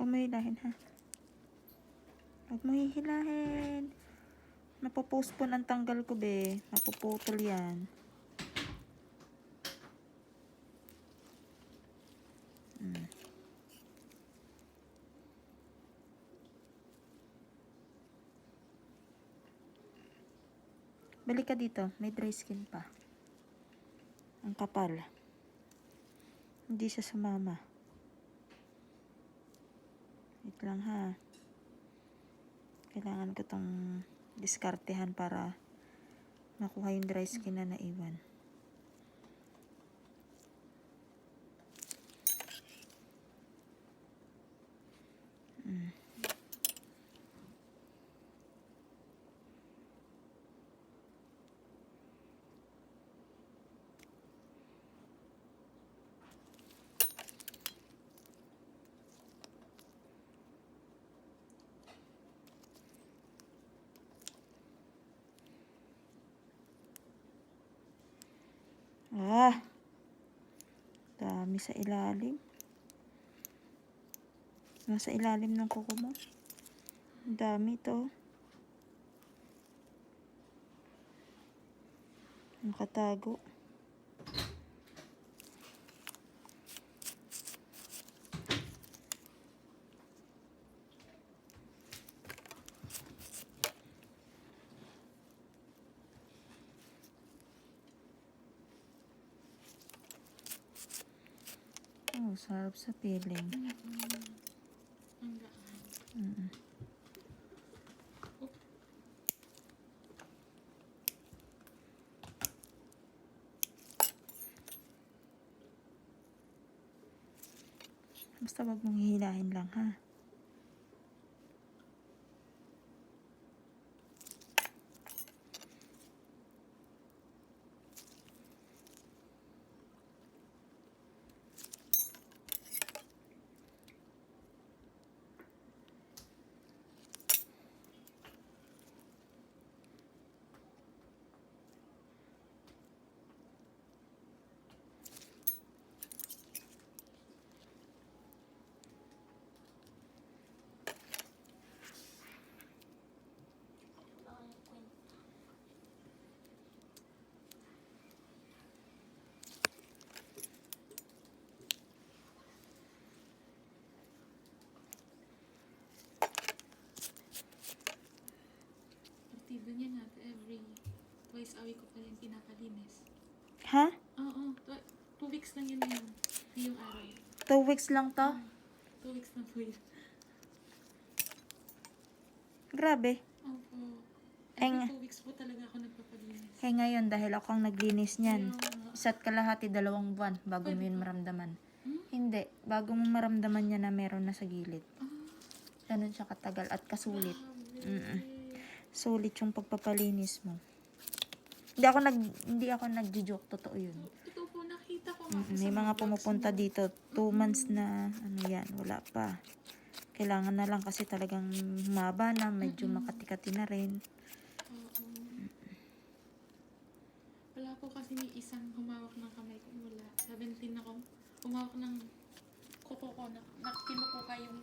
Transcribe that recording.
mo hilahin, ha? Huwag mo hihilahin. Napopostpone ang tanggal ko, be. Napuputol yan. Balik ka dito. May dry skin pa. Ang kapal. Hindi siya sumama. Wait lang, ha. Kailangan ko tong diskartehan para makuha yung dry skin na naiwan. Dami sa ilalim. Nasa ilalim ng kuko mo. Ang dami to. Nakatago. Oh, sarap sa piling. Basta wag mong hihilahin lang, ha? Aktibo niya na every twice a week ko pa rin pinapalinis. Ha? Oo, 2 weeks lang yun yung ngayong araw. 2 weeks lang to? 2 weeks na po yun. Grabe. Opo. Eng- Every 2 weeks po talaga ako nagpapalinis. Eh ngayon, dahil ako ang naglinis niyan, Kaya nga. isa't kalahati 2 buwan bago mo yun maramdaman. Hmm? Hindi. Bago mo maramdaman niya na meron na sa gilid. Ganun siya katagal at kasulit. Sulit yung pagpapalinis mo. Hindi ako nagjo-joke, totoo yun. Totoo po, nakita ko nga. May mga pumupunta dito, 2 months na, ano yan, wala pa. Kailangan na lang kasi talagang humaba na, medyo makatikati na rin. Oo. Wala po kasi may isang humawak ng kamay ko mula 17 ako. Humawak ng kuko ko na kinukuha yung